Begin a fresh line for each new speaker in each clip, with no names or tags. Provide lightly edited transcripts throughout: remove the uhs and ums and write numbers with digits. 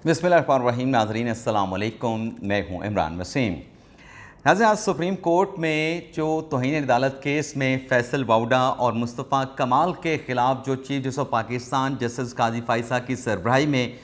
बिस्मिल्लाहिर्रहमानिर्रहीम। नाज़रीन अस्सलाम वालेकुम, मैं हूँ इमरान वसीम। नाज़रीन, आज सुप्रीम कोर्ट में जो तौहीन अदालत केस में फैसल वाउडा और मुस्तफ़ा कमाल के ख़िलाफ़ जो chief justice of Pakistan justice Qazi Faiza की सरबराही में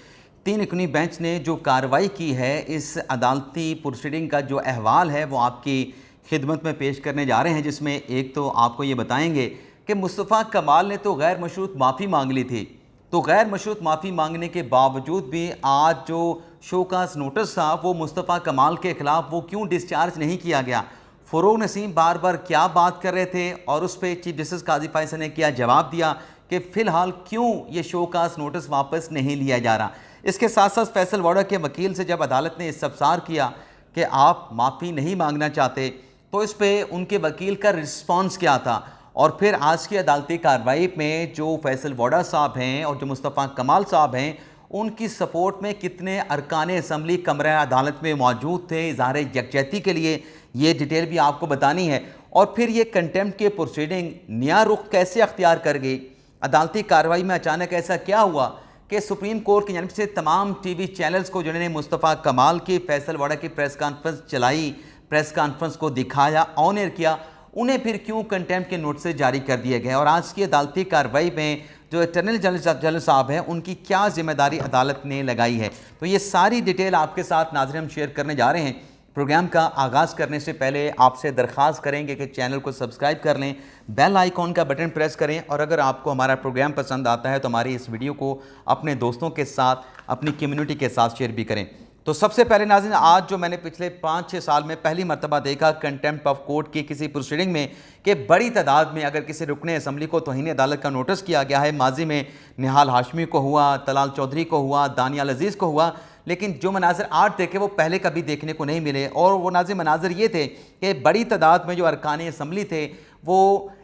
3 रुकनी बेंच ने जो कार्रवाई की है, इस अदालती प्रोसीडिंग का जो अहवाल है वो आपकी खिदमत में पेश करने जा रहे हैं। जिसमें एक तो आपको ये बताएंगे कि मुस्तफ़ा कमाल ने तो गैर मशरूत माफ़ी मांग ली थी, तो गैर मशरूत माफ़ी मांगने के बावजूद भी आज जो शोकास नोटिस था वो मुस्तफ़ा कमाल के ख़िलाफ़ वो क्यों डिस्चार्ज नहीं किया गया। फ़रोग़ नसीम बार बार क्या बात कर रहे थे और उस पर चीफ जस्टिस काजी फ़ाइज़ा ने क्या जवाब दिया कि फ़िलहाल क्यों ये शोकास नोटिस वापस नहीं लिया जा रहा। इसके साथ साथ फैसल वाडा के वकील से जब अदालत ने इस्तफ़सार किया कि आप माफ़ी नहीं मांगना चाहते, तो इस पर उनके वकील का रिस्पॉन्स क्या था। और फिर आज की अदालती कार्रवाई में जो फैसल वाडा साहब हैं और जो मुस्तफ़ा कमाल साहब हैं, उनकी सपोर्ट में कितने अरकान असम्बली कमरा अदालत में मौजूद थे इज़हार यकजहती के लिए, ये डिटेल भी आपको बतानी है। और फिर ये कंटेम्प्ट के प्रोसीडिंग नया रुख कैसे अख्तियार कर गई। अदालती कार्रवाई में अचानक ऐसा क्या हुआ कि सुप्रीम कोर्ट की जानिब से तमाम TV चैनल्स को जिन्होंने मुस्तफ़ा कमाल की फैसल वाडा की प्रेस कॉन्फ्रेंस चलाई, प्रेस कॉन्फ्रेंस को दिखाया, ऑन एयर किया, उन्हें फिर क्यों कंटेम्प्ट के नोटिस जारी कर दिए गए। और आज की अदालती कार्रवाई में जो अटॉर्नी जनरल साहब हैं, उनकी क्या जिम्मेदारी अदालत ने लगाई है, तो ये सारी डिटेल आपके साथ नाज़रीन हम शेयर करने जा रहे हैं। प्रोग्राम का आगाज़ करने से पहले आपसे दरख्वास्त करेंगे कि चैनल को सब्सक्राइब कर लें, बेल आइकॉन का बटन प्रेस करें, और अगर आपको हमारा प्रोग्राम पसंद आता है तो हमारी इस वीडियो को अपने दोस्तों के साथ, अपनी कम्युनिटी के साथ शेयर भी करें। तो सबसे पहले नाज़रीन, आज जो मैंने पिछले 5-6 साल में पहली मरतबा देखा कंटेम्प्ट ऑफ कोर्ट की किसी प्रोसीडिंग में कि बड़ी तादाद में अगर किसी रुकने असम्बली को तौहीन अदालत का नोटिस किया गया है। माजी में निहाल हाशमी को हुआ, तलाल चौधरी को हुआ, दानियाल अजीज़ को हुआ, लेकिन जो मनाज़र आज देखे वो पहले कभी देखने को नहीं मिले। और वो नाज़िर मनाज़र ये थे कि बड़ी तादाद में जो अरकान असम्बली थे वो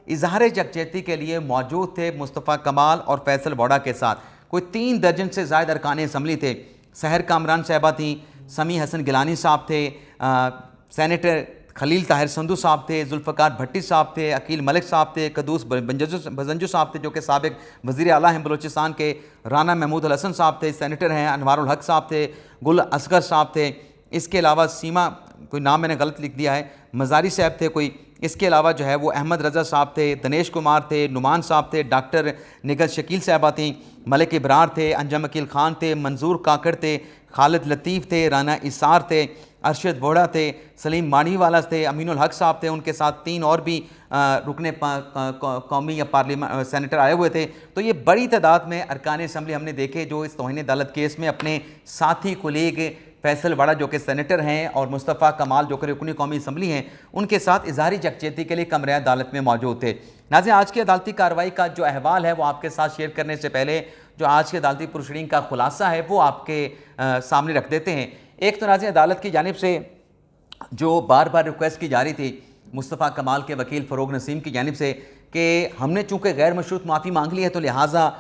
इज़हार यकजहती के लिए मौजूद थे मुस्तफ़ा कमाल और फैसल वाडा के साथ। कोई 3 दर्जन से ज़ायद अरकान असम्बली थे। सहर कामरान साहबा थी, समी हसन गिलानी साहब थे, सेनेटर खलील ताहिर संधू साहब थे, जुल्फ़कार भट्टी साहब थे, अकील मलिक साहब थे, कदूस बजंजू साहब थे जो कि साबिक वज़ीर आला हैं बलूचिस्तान के, राना महमूद अल हसन साहब थे, सेनेटर हैं, अनवारुल हक साहब थे, गुल असगर साहब थे। इसके अलावा सीमा, कोई नाम मैंने गलत लिख दिया है, मज़ारी साहब थे कोई। इसके अलावा जो है वो अहमद रज़ा साहब थे, दनेश कुमार थे, नुमान साहब थे, डॉक्टर निगत शकील साहबा थी, मलिक इब्रार थे, अंजम अकील ख़ान थे, मंजूर काकड़ थे, खालिद लतीफ़ थे, राना इसार थे, अरशद वोड़ा थे, सलीम मानीवाला थे, अमीनुल हक साहब थे। उनके साथ 3 और भी रुकने कौमी या पार्लियामेंट सेनेटर आए हुए थे। तो ये बड़ी तादाद में अरकान असम्बली हमने देखे जो इस तौहीन अदालत केस में अपने साथी कोलीग फैसल वाडा जो कि सेनेटर हैं और मुस्तफ़ा कमाल जो कि रुकनी कौमी असम्बली हैं, उनके साथ इज़हारी यकजहती के लिए कमरे अदालत में मौजूद थे। नाज़रीन, आज की अदालती कार्रवाई का जो अहवाल है वो आपके साथ शेयर करने से पहले जो आज की अदालती प्रोसीडिंग का खुलासा है वो आपके सामने रख देते हैं। एक तो नाज़रीन, अदालत की जानिब से जो बार बार रिक्वेस्ट की जा रही थी मुस्तफ़ा कमाल के वकील फ़रोग़ नसीम की जानिब से कि हमने चूँकि गैर मशरूत माफ़ी मांग ली है तो लिहाजा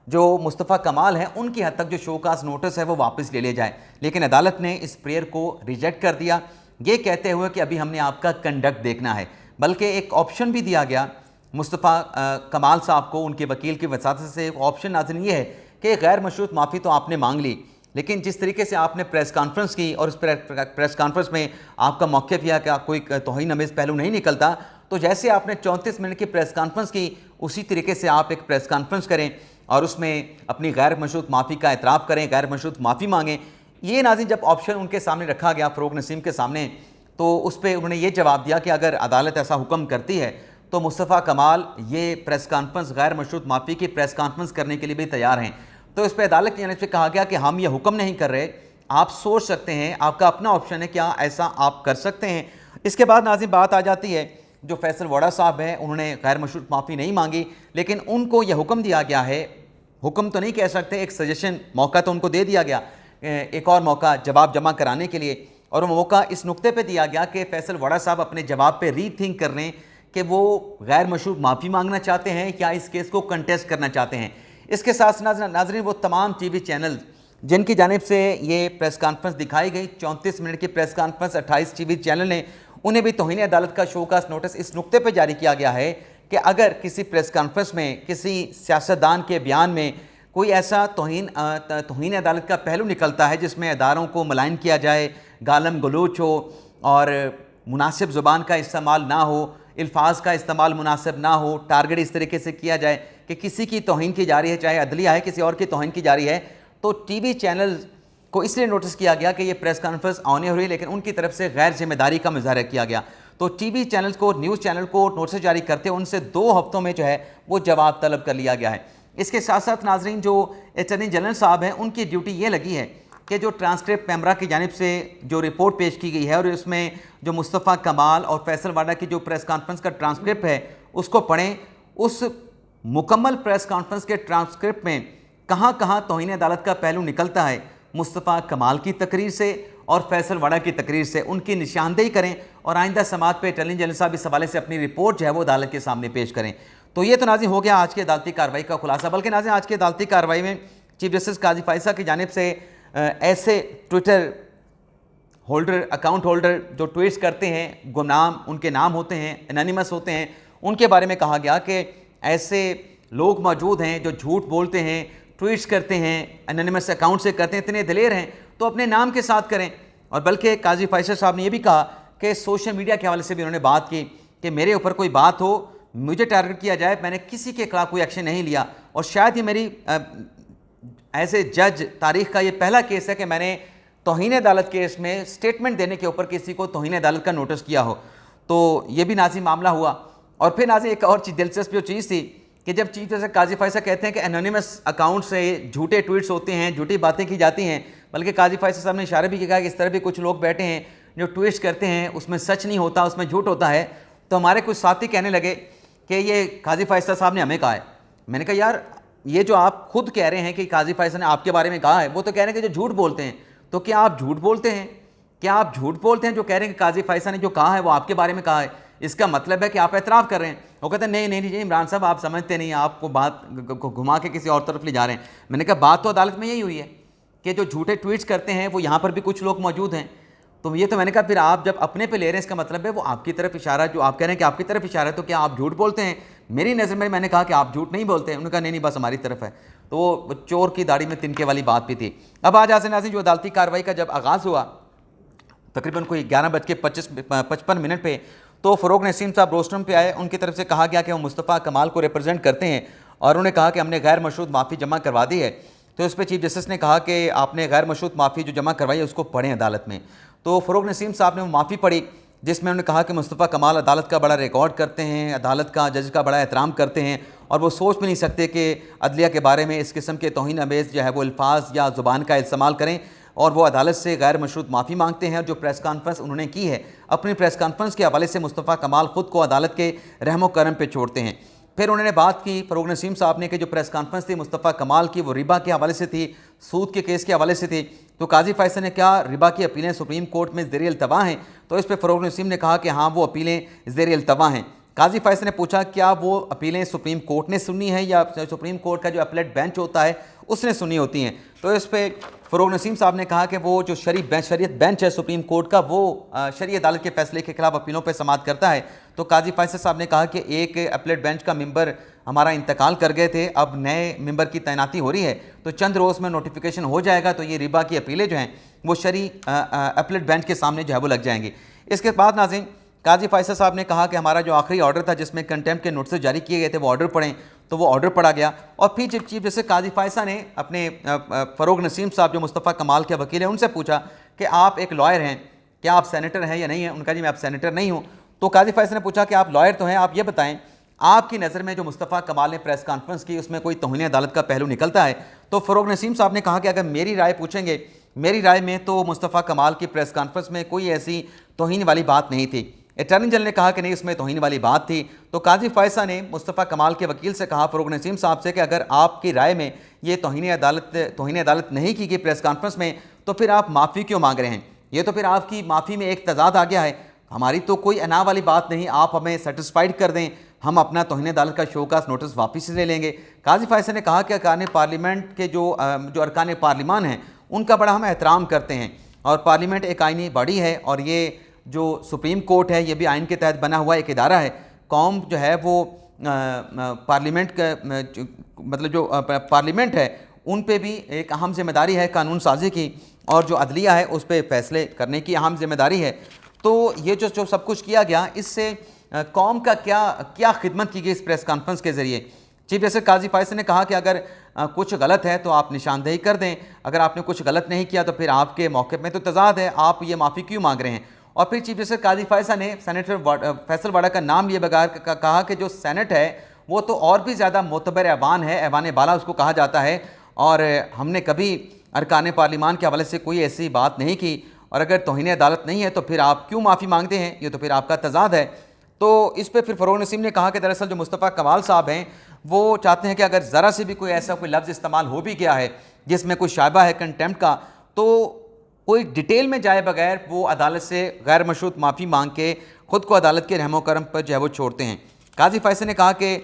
जो मुस्तफ़ा कमाल हैं उनकी हद तक जो शोकास नोटिस है वो वापस ले लिया जाए। लेकिन अदालत ने इस प्रेयर को रिजेक्ट कर दिया, ये कहते हुए कि अभी हमने आपका कंडक्ट देखना है। बल्कि एक ऑप्शन भी दिया गया मुस्तफ़ा कमाल साहब को, उनके वकील की वसात से ऑप्शन नाज़रीन ये है कि गैर मशरूत माफ़ी तो आपने मांग ली, लेकिन जिस तरीके से आपने प्रेस कॉन्फ्रेंस की और इस प्रेस कॉन्फ्रेंस में आपका मौक़िफ़ यह कि कोई तौहीन आमेज़ पहलू नहीं निकलता, तो जैसे आपने 34 मिनट की प्रेस कॉन्फ्रेंस की उसी तरीके से आप एक प्रेस कॉन्फ्रेंस करें और उसमें अपनी गैर मशरूत माफ़ी का एतराफ़ करें, गैर मशरूत माफ़ी मांगें। ये नाज़रीन जब ऑप्शन उनके सामने रखा गया फ़रोग़ नसीम के सामने, तो उस पर उन्होंने ये जवाब दिया कि अगर अदालत ऐसा हुक्म करती है तो मुस्तफ़ा कमाल ये प्रेस कॉन्फ्रेंस, गैर मशरूत माफ़ी की प्रेस कॉन्फ्रेंस करने के लिए भी तैयार हैं। तो इस पर अदालत की जानिब से कहा गया कि हम ये हुक्म नहीं कर रहे, आप सोच सकते हैं, आपका अपना ऑप्शन है, क्या ऐसा आप कर सकते हैं। इसके बाद नाज़रीन बात आ जाती है जो फैसल वाडा साहब हैं, उन्होंने गैर मशरूत माफ़ी नहीं मांगी, लेकिन उनको यह हुक्म दिया गया है, हुक्म तो नहीं कह सकते, एक सजेशन, मौका तो उनको दे दिया गया, एक और मौका जवाब जमा कराने के लिए। और वो मौका इस नुक्ते पे दिया गया कि फैसल वाडा साहब अपने जवाब पे रीथिंक कर लें कि वो गैर मशरूत माफ़ी मांगना चाहते हैं या इस केस को कंटेस्ट करना चाहते हैं। इसके साथ नाज़रीन वो तमाम TV चैनल जिनकी जानिब से ये प्रेस कॉन्फ्रेंस दिखाई गई, 34 मिनट की प्रेस कॉन्फ्रेंस 28 TV चैनल ने, उन्हें भी तौहीन अदालत का शोकास नोटिस इस नुक्ते पर जारी किया गया है कि अगर किसी प्रेस कॉन्फ्रेंस में किसी सियासतदान के बयान में कोई ऐसा तौहीन अदालत का पहलू निकलता है जिसमें अदारों को मलाइन किया जाए, गालम गलोच हो और मुनासिब ज़ुबान का इस्तेमाल ना हो, अल्फाज का इस्तेमाल मुनासिब ना हो, टारगेट इस तरीके से किया जाए कि किसी की तौहीन की जा रही है, चाहे अदलिया है, किसी और की तौहीन की जा रही है, तो टीवी चैनल को इसलिए नोटिस किया गया कि ये प्रेस कॉन्फ्रेंस आने हुई, लेकिन उनकी तरफ से गैर जिम्मेदारी का मुजाहरा किया गया। तो टीवी चैनल को, न्यूज़ चैनल को नोटिस जारी करते उनसे 2 हफ्तों में जो है वो जवाब तलब कर लिया गया है। इसके साथ साथ नाजरीन, जो अटॉर्नी जनरल साहब हैं उनकी ड्यूटी ये लगी है कि जो ट्रांसक्रिप्ट मेमरा की जानिब से जो रिपोर्ट पेश की गई है और उसमें जो मुस्तफ़ा कमाल और फैसल वाडा की जो प्रेस कॉन्फ्रेंस का ट्रांसक्रिप्ट है उसको पढ़ें। उस मुकम्मल प्रेस कॉन्फ्रेंस के ट्रांसक्रिप्ट में कहाँ कहाँ तौहीन अदालत का पहलू निकलता है, मुस्तफ़ा कमाल की तकरीर से और फैसल वाडा की तकरीर से, उनकी निशानदेही करें और आइंदा समात पे अटॉर्नी जनरल साहब इस हवाले से अपनी रिपोर्ट जो है वो अदालत के सामने पेश करें। तो ये तो नाज़रीन हो गया आज की अदालती कार्रवाई का खुलासा। बल्कि नाज़रीन, आज की अदालती कार्रवाई में चीफ जस्टिस काजी फायसा की जानिब से ऐसे ट्विटर होल्डर, अकाउंट होल्डर जो ट्वीट्स करते हैं, गुमनाम उनके नाम होते हैं, एनोनिमस होते हैं, उनके बारे में कहा गया कि ऐसे लोग मौजूद हैं जो झूठ बोलते हैं, ट्वीट्स करते हैं, एनोनिमस अकाउंट से करते हैं, इतने दिलेर हैं तो अपने नाम के साथ करें। और बल्कि काजी फायसा साहब ने यह भी कहा कि सोशल मीडिया के हवाले से भी उन्होंने बात की कि मेरे ऊपर कोई बात हो, मुझे टारगेट किया जाए, मैंने किसी के खिलाफ कोई एक्शन नहीं लिया और शायद ये मेरी एज ए जज तारीख का ये पहला केस है कि मैंने तौहीन अदालत केस में स्टेटमेंट देने के ऊपर किसी को तौहीन अदालत का नोटिस किया हो। तो ये भी नाज़रीन मामला हुआ। और फिर नाज़रीन एक और दिलचस्प जो चीज़ थी कि जब चीफ जस्टिस काजी फायसा कहते हैं कि एनोनिमस अकाउंट से झूठे ट्वीट्स होते हैं, झूठी बातें की जाती हैं, बल्कि काजी फायसा साहब ने इशारा भी किया कि इस तरह भी कुछ लोग बैठे हैं जो ट्वीट्स करते हैं, उसमें सच नहीं होता, उसमें झूठ होता है। तो हमारे कुछ साथी कहने लगे कि ये काजी फायसा साहब ने हमें कहा है। मैंने कहा यार, ये जो आप खुद कह रहे हैं कि काजी फायसा ने आपके बारे में कहा है, वो तो कह रहे हैं कि जो झूठ बोलते हैं। तो क्या आप झूठ बोलते हैं? क्या आप झूठ बोलते हैं जो कह रहे हैं कि काजी फायसा ने जो कहा है वो आपके बारे में कहा है? इसका मतलब है कि आप एतराफ़ कर रहे हैं। वो कहते हैं नहीं नहीं नहीं इमरान साहब, आप समझते नहीं, आपको बात को घुमा के किसी और तरफ ले जा रहे हैं। मैंने कहा बात तो अदालत में यही हुई है कि जो झूठे ट्वीट्स करते हैं वो यहाँ पर भी कुछ लोग मौजूद हैं। तो ये तो मैंने कहा फिर आप जब अपने पे ले रहे हैं, इसका मतलब है वो आपकी तरफ इशारा, जो आप कह रहे हैं कि आपकी तरफ इशारा है, तो क्या आप झूठ बोलते हैं? मेरी नज़र में मैंने कहा कि आप झूठ नहीं बोलते हैं। उन्होंने कहा नहीं नहीं, बस हमारी तरफ है। तो वो चोर की दाढ़ी में तिनके वाली बात भी थी। अब आज आसिन नाज़रीन, जो अदालती कार्रवाई का जब आगाज़ हुआ तकरीबन कोई 11:55 पे, तो फ़रोग नसीम साहब रोस्टरम पे आए। उनकी तरफ से कहा गया कि वो मुस्तफ़ा कमाल को रिप्रेजेंट करते हैं और उन्होंने कहा कि हमने गैर मशरूत माफ़ी जमा करवा दी है। तो इस पर चीफ जस्टिस ने कहा कि आपने गैर मशरूत माफ़ी जो जमा करवाई है उसको पढ़ें अदालत में। तो फ़रोग नसीम साहब ने वो माफ़ी पढ़ी जिसमें उन्होंने कहा कि मुस्तफ़ा कमाल अदालत का बड़ा रिकॉर्ड करते हैं, अदालत का, जज का बड़ा एहतराम करते हैं और वो सोच भी नहीं सकते कि अदलिया के बारे में इस किस्म के तौहीन अमेज़ जो है वो अल्फाज या ज़ुबान का इस्तेमाल करें। और वो अदालत से गैर मशरूत माफ़ी मांगते हैं। और जो प्रेस कॉन्फ्रेंस उन्होंने की है, अपनी प्रेस कॉन्फ्रेंस के हवाले से मुस्तफ़ा कमाल ख़ुद को अदालत के रहमो करम पे छोड़ते हैं। फिर उन्होंने बात की फ़रोग नसीम साहब ने कि जो प्रेस कॉन्फ्रेंस थी मुस्तफ़ा कमाल की, वो रिबा के हवाले से थी, सूद के केस के हवाले से थी। तो काजी फायसा ने क्या रिबा की अपीलें सुप्रीम कोर्ट में ज़ेर अल्तवा हैं? तो इस पर फ़रोग नसीम ने कहा कि हाँ, वो अपीलें ज़ेर अल्तवा हैं। काजी फायसा ने पूछा क्या वो अपीलें सुप्रीम कोर्ट ने सुनी है या सुप्रीम कोर्ट का जो अपीलेट बेंच होता है उसने सुनी होती हैं? तो इस पर फ़रोग नसीम साहब ने कहा कि वो जो शरीयत बेंच है सुप्रीम कोर्ट का, वो शरीय अदालत के फैसले के खिलाफ अपीलों पर समाअत करता है। तो काजी फायसा साहब ने कहा कि एक अपीलेट बेंच का मेंबर हमारा इंतकाल कर गए थे, अब नए मेंबर की तैनाती हो रही है, तो चंद रोज़ में नोटिफिकेशन हो जाएगा, तो ये रिबा की अपीलें जो हैं वो अपीलेट बेंच के सामने जो है वो लग जाएंगी। इसके बाद नाज़रीन, काजी फायसा साहब ने कहा कि हमारा जो आखिरी ऑर्डर था जिसमें कंटेम्प्ट के नोटिस जारी किए गए थे वो ऑर्डर पढ़ें। तो वो ऑर्डर पढ़ा गया और फिर चीफ जैसे काजी फायसा ने अपने फ़रोग नसीम साहब जो मुस्तफ़ा कमाल के वकील हैं उनसे पूछा कि आप एक लॉयर हैं, क्या आप सेनेटर हैं या नहीं हैं? उनका जी मैं आप सेनेटर नहीं हूँ। तो काजी फायसा ने पूछा कि आप लॉयर तो हैं, आप ये बताएं आपकी नज़र में जो मुस्तफ़ा कमाल ने प्रेस कॉन्फ्रेंस की उसमें कोई तौहीन अदालत का पहलू निकलता है? तो फ़रोग नसीम साहब ने कहा कि अगर मेरी राय पूछेंगे, मेरी राय में तो मुस्तफ़ा कमाल की प्रेस कॉन्फ्रेंस में कोई ऐसी तौहीन वाली बात नहीं थी। अटॉर्नी जनरल ने कहा कि नहीं, उसमें तौहीन वाली बात थी। तो काजी फायसा ने मुस्तफ़ा कमाल के वकील से कहा, फ़रोग नसीम साहब से, कि अगर आपकी राय में ये तौहीन अदालत नहीं की गई प्रेस कॉन्फ्रेंस में, तो फिर आप माफ़ी क्यों मांग रहे हैं? ये तो फिर आपकी माफ़ी में एक तजाद आ गया है। हमारी तो कोई अना वाली बात नहीं, आप हमें सेटिस्फाइड कर दें, हम अपना तौहीन अदालत का शोकास नोटिस वापस ले लेंगे। काजी फायसा ने कहा कि अरकान पार्लियामेंट के जो अरकान पार्लिमान हैं उनका बड़ा हम एहतराम करते हैं और पार्लियामेंट एक आइनी बॉडी है और ये जो सुप्रीम कोर्ट है ये भी आइन के तहत बना हुआ एक इदारा है। कौम जो है वो पार्लियामेंट का मतलब जो पार्लियामेंट है उन पे भी एक अहम जिम्मेदारी है कानून साजी की, और जो अदलिया है उस पर फैसले करने की अहम जिम्मेदारी है। तो ये जो सब कुछ किया गया, इससे कौम का क्या खिदमत की गई इस प्रेस कॉन्फ्रेंस के ज़रिए। चीफ जस्टिस काजी फैसल ने कहा कि अगर कुछ गलत है तो आप निशानदेही कर दें, अगर आपने कुछ गलत नहीं किया तो फिर आपके मौक़िफ़ में तो तज़ाद है, आप ये माफ़ी क्यों मांग रहे हैं। और फिर चीफ जस्टिस काजी फैसल ने सेनेटर फैसल वाडा का नाम लिए बगैर कहा कि जो सेनेट है वो तो और भी ज़्यादा मोतबर ऐवान है, ऐवान बाला उसको कहा जाता है, और हमने कभी अरकान पार्लिमान के हवाले से कोई ऐसी बात नहीं की, और अगर तौहीन अदालत नहीं है तो फिर आप क्यों माफ़ी मांगते हैं, ये तो फिर आपका तज़ाद है। तो इस पर फिर फ़रोग नसीम ने कहा कि दरअसल जो मुस्तफ़ा कमाल साहब हैं वो चाहते हैं कि अगर ज़रा से भी कोई ऐसा कोई लफ्ज़ इस्तेमाल हो भी गया है जिसमें कोई शायबा है कंटेम्प्ट का, तो कोई डिटेल में जाए बगैर वो अदालत से गैर मशरूत माफ़ी मांग के ख़ुद को अदालत के रहमो करम पर जो है वो छोड़ते हैं। काजी फैसल ने कहा कि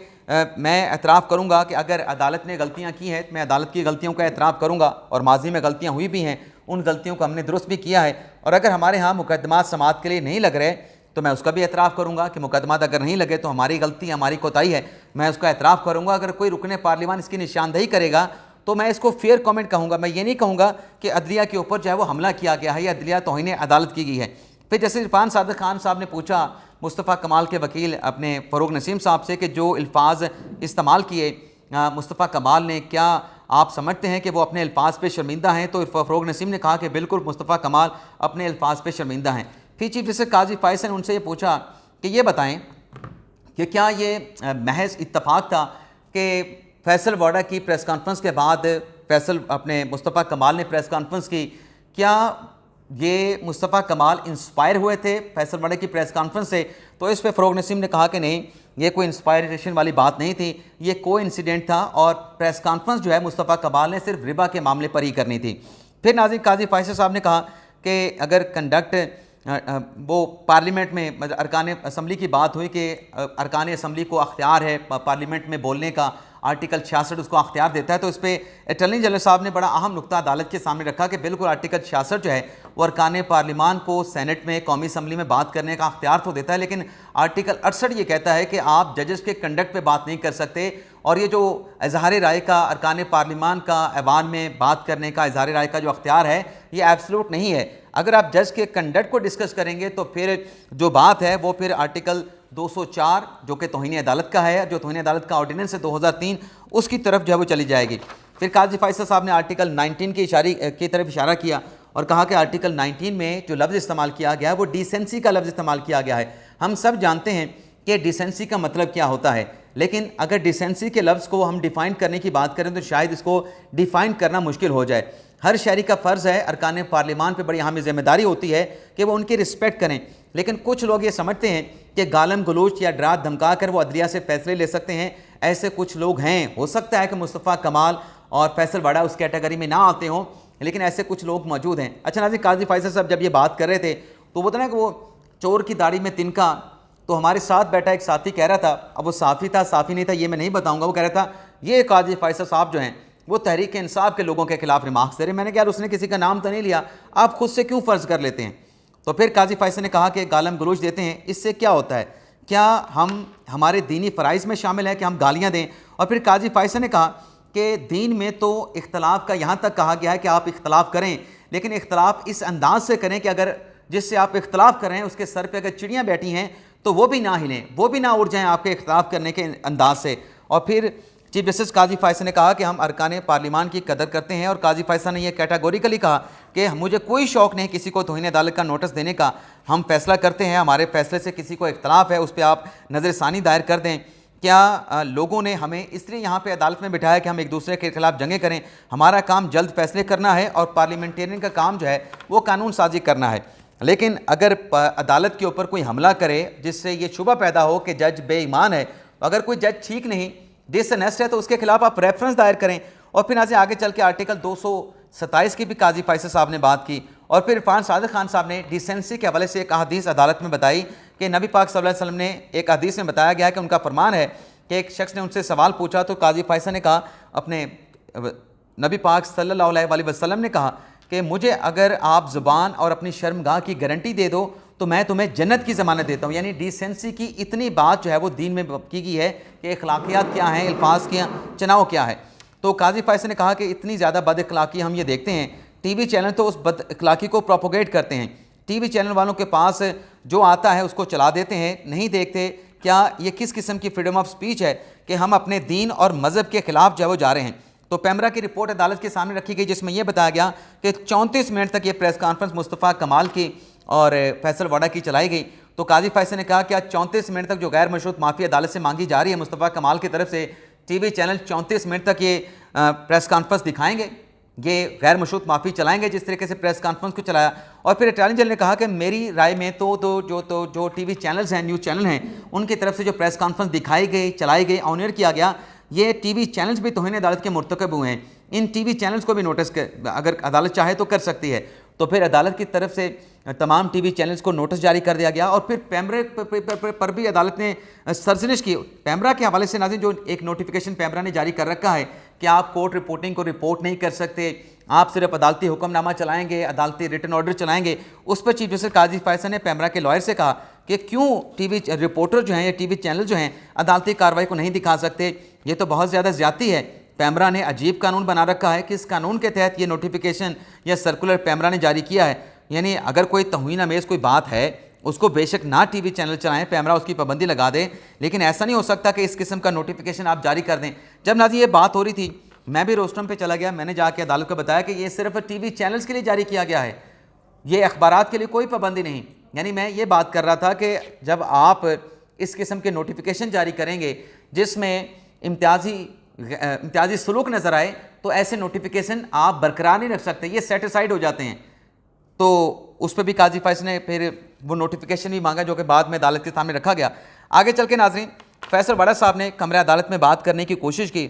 मैं एतराफ़ करूँगा कि अगर अदालत ने गलतियाँ की हैं, मैं अदालत की गलतियों का एतराफ़ करूँगा, और माजी में गलतियाँ हुई भी हैं, उन गलतियों को हमने दुरुस्त भी किया है, और अगर हमारे यहाँ मुकदमात समात के लिए नहीं लग रहे तो मैं उसका भी एतराफ़ करूँगा कि मुकदमात अगर नहीं लगे तो हमारी गलती, हमारी कोताही है, मैं उसका एतराफ़ करूँगा। अगर कोई रुकने पार्लियामान इसकी निशानदेही करेगा तो मैं इसको फेयर कमेंट कहूँगा, मैं ये नहीं कहूँगा कि अदलिया के ऊपर जो है वो हमला किया गया है या अदलिया तौहीन अदालत की गई है। फिर जैसे इरफान सादिक खान साहब ने पूछा मुस्तफ़ा कमाल के वकील अपने फ़रोग नसीम साहब से कि जो अल्फाज इस्तेमाल किए मुस्तफ़ा कमाल ने, क्या आप समझते हैं कि वो अपने अल्फाज पे शर्मिंदा हैं। तो फ़रोग नसीम ने कहा कि बिल्कुल मुस्तफ़ा कमाल अपने अल्फाज पे शर्मिंदा हैं। फिर चीफ जस्टिस काजी फैसल ने उनसे ये पूछा कि ये बताएं कि क्या ये महज इत्तफाक था कि फैसल वाडा की प्रेस कॉन्फ्रेंस के बाद अपने मुस्तफ़ा कमाल ने प्रेस कॉन्फ्रेंस की, क्या ये मुस्तफ़ा कमाल इंस्पायर हुए थे फैसल वाडा की प्रेस कॉन्फ्रेंस से। तो इस पर फ़रोग नसीम ने कहा कि नहीं, ये कोई इंस्पायरेशन वाली बात नहीं थी, ये कोई इंसिडेंट था, और प्रेस कॉन्फ्रेंस जो है मुस्तफ़ा कमाल ने सिर्फ रिबा के मामले पर ही करनी थी। फिर नाज़रीन काजी फैसल साहब ने कहा कि अगर कंडक्ट वो पार्लियामेंट में मतलब अरकान असम्बली की बात हुई कि अरकान असम्बली को अख्तियार है पार्लियामेंट में बोलने का, आर्टिकल 66 उसको अख्तियार देता है। तो इस पर अटॉर्नी जनरल साहब ने बड़ा अहम नुक्ता अदालत के सामने रखा कि बिल्कुल आर्टिकल 66 जो है वो अरकान पार्लिमान को सेनेट में कौमी असम्बली में बात करने का अख्तियार तो देता है, लेकिन आर्टिकल 68 ये कहता है कि आप जजेस के कंडक्ट पे बात नहीं कर सकते, और ये जो इजहार राय का अरकान पार्लिमान का ऐवान में बात करने का इजहार राय का जो अख्तियार है ये एब्सोल्यूट नहीं है। अगर आप जज के कंडक्ट को डिस्कस करेंगे तो फिर जो बात है वो फिर आर्टिकल 204 जो कि तौहीन अदालत का है, जो तौहीन अदालत का ऑर्डिनेंस है 2003, उसकी तरफ जो है वो चली जाएगी। फिर काजी फैसल साहब ने आर्टिकल 19 की तरफ इशारा किया और कहा कि आर्टिकल 19 में जो लफ्ज़ इस्तेमाल किया गया है वो डिसेंसी का लफ्ज़ इस्तेमाल किया गया है। हम सब जानते हैं कि डिसेंसी का मतलब क्या होता है, लेकिन अगर डिसेंसी के लफ्ज़ को हम डिफ़ाइन करने की बात करें तो शायद इसको डिफ़ाइन करना मुश्किल हो जाए। हर शहरी का फ़र्ज़ है, अरकान पार्लिमान पे बड़ी अहम जिम्मेदारी होती है कि वो उनकी रिस्पेक्ट करें, लेकिन कुछ लोग ये समझते हैं कि गालम गलोच या डरा धमका कर वो अदलिया से फैसले ले सकते हैं। ऐसे कुछ लोग हैं, हो सकता है कि मुस्तफ़ा कमाल और फैसल वाडा उस कैटेगरी में ना आते हों, लेकिन ऐसे कुछ लोग मौजूद हैं। अच्छा नाज़रीन, काजी फैसल साहब जब ये बात कर रहे थे तो वो था ना कि वो चोर की दाढ़ी में तिनका, तो हमारे साथ बैठा एक साथी कह रहा था, अब वो साफ़ी था साफ़ी नहीं था ये मैं नहीं बताऊँगा, वो कह रहा था ये काजी फैसल साहब जो हैं वो तहरीक इंसाफ के लोगों के खिलाफ रिमार्क्स दे रहे। मैंने कहा यार उसने किसी का नाम तो नहीं लिया, आप खुद से क्यों फ़र्ज़ कर लेते हैं। तो फिर काजी फैसल ने कहा कि गालम गलोच देते हैं, इससे क्या होता है, क्या हम हमारे दीनी फ़राइज़ में शामिल है कि हम गालियाँ दें। और फिर काजी फैसल ने कहा कि दीन में तो इख्तलाफ का यहाँ तक कहा गया है कि आप इख्तलाफ करें, लेकिन इख्तलाफ इस अंदाज से करें कि अगर जिससे आप इख्तलाफ कर रहे हैं उसके सर पे अगर चिड़ियाँ बैठी हैं तो वो भी ना हिलें, वो भी ना उड़ जाएँ आपके इख्तलाफ करने के अंदाज से। और फिर चीफ जस्टिस काजी फैसल ने कहा कि हम अरकान पार्लिमान की कदर करते हैं, और काजी फैसल ने यह कैटेगोरिकली कहा कि मुझे कोई शौक़ नहीं किसी को तौहीन अदालत का नोटिस देने का, हम फैसला करते हैं, हमारे फैसले से किसी को इख्तलाफ है उस पर आप नज़रसानी दायर कर दें। क्या लोगों ने हमें इसलिए यहाँ पे अदालत में बिठाया कि हम एक दूसरे के खिलाफ जंगें करें। हमारा काम जल्द फैसले करना है और पार्लियामेंटेरियन का काम जो है वो कानून साजी करना है। लेकिन अगर अदालत के ऊपर कोई हमला करे जिससे ये शुबा पैदा हो कि जज बेईमान है, अगर कोई जज ठीक नहीं डिसनेस्ट है तो उसके खिलाफ आप रेफरेंस दायर करें। और फिर आज आगे चल के आर्टिकल 227 की भी काजी फैसल साहब ने बात की। और फिर इरफान सादिक खान साहब ने डिसेंसी के हवाले से एक हदीस अदालत में बताई कि नबी पाक सल्लल्लाहु अलैहि वसल्लम ने एक हदीस में बताया गया है कि उनका फरमान है कि एक शख्स ने उनसे सवाल पूछा तो काजी फैसल ने कहा, अपने नबी पाक सल्लल्लाहु अलैहि वसल्लम ने कहा कि मुझे अगर आप ज़ुबान और अपनी शर्मगाह की गारंटी दे दो तो मैं तुम्हें जन्नत की ज़मानत देता हूँ। यानी डिसेंसी की इतनी बात जो है वो दीन में की गई है कि अखलाकियात क्या हैं, अल्फाज के चुनाव क्या है। तो काजी फैसल ने कहा कि इतनी ज़्यादा बद अखलाकी हम ये देखते हैं, टीवी चैनल तो उस बद अखलाकी को प्रोपोगेट करते हैं, टीवी चैनल वालों के पास जो आता है उसको चला देते हैं, नहीं देखते क्या ये किस किस्म की फ्रीडम ऑफ स्पीच है कि हम अपने दीन और मज़हब के ख़िलाफ़ जो है वो जा रहे हैं। तो पैमरा की रिपोर्ट अदालत के सामने रखी गई जिसमें यह बताया गया कि 34 मिनट तक ये प्रेस कॉन्फ्रेंस मुस्तफ़ा कमाल की और फैसल वाडा की चलाई गई। तो काजी फैसल ने कहा कि आज 34 मिनट तक जो गैर मशरूत माफ़ी अदालत से मांगी जा रही है, मुस्तफ़ा कमाल की तरफ से टीवी चैनल 34 मिनट तक ये प्रेस कॉन्फ्रेंस दिखाएंगे, ये गैर मशरूत माफ़ी चलाएंगे जिस तरीके से प्रेस कॉन्फ्रेंस को चलाया। और फिर अटॉर्नी जनरल ने कहा कि मेरी राय में जो टीवी चैनल्स हैं, न्यूज़ चैनल हैं, उनकी तरफ से जो प्रेस कॉन्फ्रेंस दिखाई गई, चलाई गई, ऑनर किया गया, ये टीवी चैनल्स भी तौहीन अदालत के मुर्तकब हुए हैं। इन टीवी चैनल्स को भी नोटिस अगर अदालत चाहे तो कर सकती है। तो फिर अदालत की तरफ से तमाम टीवी चैनल्स को नोटिस जारी कर दिया गया और फिर पैमरे पर भी अदालत ने सरजनिश की। पैमरा के हवाले से नाज़रीन जो एक नोटिफिकेशन पैमरा ने जारी कर रखा है कि आप कोर्ट रिपोर्टिंग को रिपोर्ट नहीं कर सकते, आप सिर्फ अदालती हुक्मनामा चलाएंगे, अदालती रिटन ऑर्डर चलाएंगे। उस पर चीफ जस्टिस काजी फैसल ने पैमरा के लॉयर से कहा कि क्यों टीवी रिपोर्टर जो हैं या टीवी चैनल जो हैं अदालती कार्रवाई को नहीं दिखा सकते, ये तो बहुत ज़्यादा ज़्यादती है। पैमरा ने अजीब कानून बना रखा है कि इस कानून के तहत ये नोटिफिकेशन या सर्कुलर पैमरा ने जारी किया है। यानी अगर कोई तौहीन अमेज़ कोई बात है उसको बेशक ना टीवी चैनल चलाएं, पैमरा उसकी पाबंदी लगा दे, लेकिन ऐसा नहीं हो सकता कि इस किस्म का नोटिफिकेशन आप जारी कर दें। जब नाज़रीन ये बात हो रही थी मैं भी रोस्टरम पे चला गया, मैंने जाके अदालत को बताया कि ये सिर्फ टीवी चैनल्स के लिए जारी किया गया है, ये अखबारात के लिए कोई पाबंदी नहीं। यानी मैं ये बात कर रहा था कि जब आप इस किस्म के नोटिफिकेशन जारी करेंगे जिसमें इम्तियाजी सलूक नज़र आए तो ऐसे नोटिफिकेशन आप बरकरार नहीं रख सकते, ये सेटिसाइड हो जाते हैं। तो उस पर भी काजी फैसल ने फिर वो नोटिफिकेशन भी मांगा जो कि बाद में अदालत के सामने रखा गया। आगे चल के नाज़रीन फैसल वाडा साहब ने कमरे अदालत में बात करने की कोशिश की,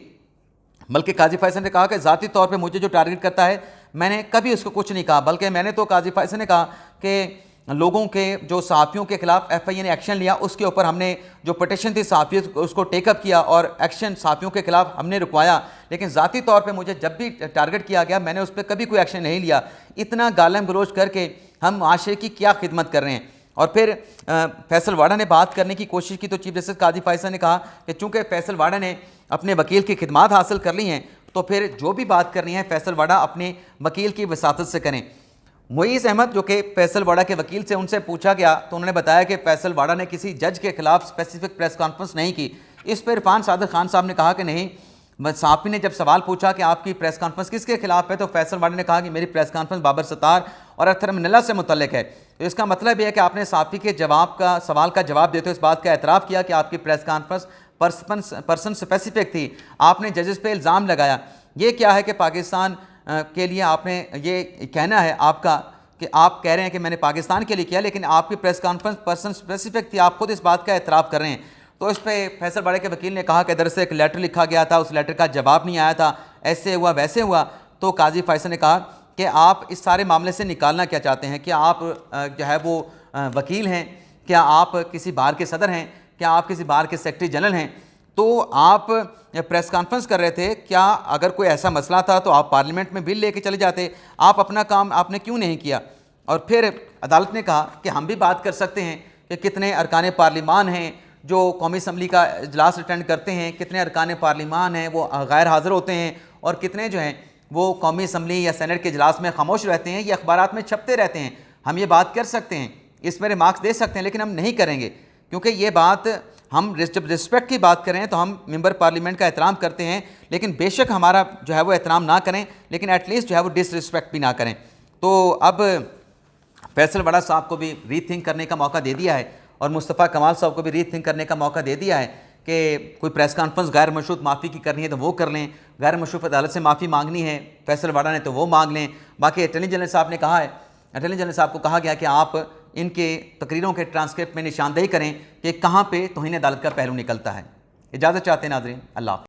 बल्कि काजी फैसल ने कहा कि ज़ाती तौर पे मुझे जो टारगेट करता है मैंने कभी उसको कुछ नहीं कहा, बल्कि मैंने तो काजी फैसल ने कहा कि लोगों के जो सहाफ़ियों के खिलाफ FIA ने एक्शन लिया उसके ऊपर हमने जो पटिशन थी सहाफ़ियों उसको टेकअप किया और एक्शन सहाफ़ियों के खिलाफ हमने रुकवाया, लेकिन ज़ाती तौर पे मुझे जब भी टारगेट किया गया मैंने उस पर कभी कोई एक्शन नहीं लिया। इतना गालम गलोच करके हम माशरे की क्या खिदमत कर रहे हैं। और फिर फैसल वाडा ने बात करने की कोशिश की तो चीफ जस्टिस काजी फैसल ने कहा कि चूँकि फैसल वाडा ने अपने वकील की खिदमत हासिल कर ली हैं तो फिर जो भी बात करनी है फैसल वाडा अपने वकील की वसातत से करें। मुईज़ अहमद जो कि फैसल वाडा के वकील से उनसे पूछा गया तो उन्होंने बताया कि फैसल वाडा ने किसी जज के खिलाफ स्पेसिफिक प्रेस कॉन्फ्रेंस नहीं की। इस पर इरफान सादिक खान साहब ने कहा कि नहीं, सहाफ़ी ने जब सवाल पूछा कि आपकी प्रेस कॉन्फ्रेंस किसके खिलाफ है तो फैसल वाडा ने कहा कि मेरी प्रेस कॉन्फ्रेंस बाबर सत्तार और अख्तर मिनल्ला से मुतल्लिक है। तो इसका मतलब यह है कि आपने सहाफ़ी के सवाल का जवाब देते हुए इस बात का एतराफ़ किया कि आपकी प्रेस कॉन्फ्रेंस पर्सन स्पेसिफिक थी। आपने जजेस पे इल्ज़ाम लगाया। ये क्या है कि पाकिस्तान के लिए आपने ये कहना है आपका कि आप कह रहे हैं कि मैंने पाकिस्तान के लिए किया, लेकिन आपकी प्रेस कॉन्फ्रेंस पर्सन स्पेसिफिक थी, आप खुद इस बात का एतराफ़ कर रहे हैं। तो इस पर फैसल वाडा के वकील ने कहा कि दरअसल एक लेटर लिखा गया था, उस लेटर का जवाब नहीं आया था, ऐसे हुआ वैसे हुआ। तो काजी फैसल ने कहा कि आप इस सारे मामले से निकालना क्या चाहते हैं, क्या आप जो है वो वकील हैं, क्या आप किसी बार के सदर हैं, क्या आप किसी बार के सेक्रेटरी जनरल हैं। तो आप प्रेस कॉन्फ्रेंस कर रहे थे, क्या अगर कोई ऐसा मसला था तो आप पार्लियामेंट में बिल लेके चले जाते, आप अपना काम आपने क्यों नहीं किया। और फिर अदालत ने कहा कि हम भी बात कर सकते हैं कि कितने अरकान पार्लिमान हैं जो कौमी असम्बली का इजलास अटेंड करते हैं, कितने अरकान पार्लिमान हैं वो गैर हाज़िर होते हैं और कितने जो हैं वो कौमी असम्बली या सेनेट के इजलास में खामोश रहते हैं, ये अखबारात में छपते रहते हैं। हम ये बात कर सकते हैं, इस पर मार्क्स दे सकते हैं, लेकिन हम नहीं करेंगे क्योंकि ये बात हम जब रिस्पेक्ट की बात करें तो हम मेंबर पार्लियामेंट का एहतराम करते हैं, लेकिन बेशक हमारा जो है वो एहतराम ना करें, लेकिन एटलीस्ट जो है वो डिसरिस्पेक्ट भी ना करें। तो अब फैसल वाडा साहब को भी रीथिंक करने का मौका दे दिया है और मुस्तफ़ा कमाल साहब को भी रीथिंक करने का मौका दे दिया है कि कोई प्रेस कॉन्फ्रेंस गैर मशरूत माफ़ी की करनी है तो वो कर लें, गैर मशरूत अदालत से माफ़ी मांगनी है फैसल वाडा ने तो वो मांग लें। बाकी अटॉर्नी जनरल साहब ने कहा है, अटॉर्नी जनरल साहब को कहा गया कि आप इनके तकरीरों के ट्रांसक्रिप्ट में निशानदेही करें कि कहाँ पे तौहीन अदालत का पहलू निकलता है। इजाज़त चाहते हैं नाज़रीन, अल्लाह।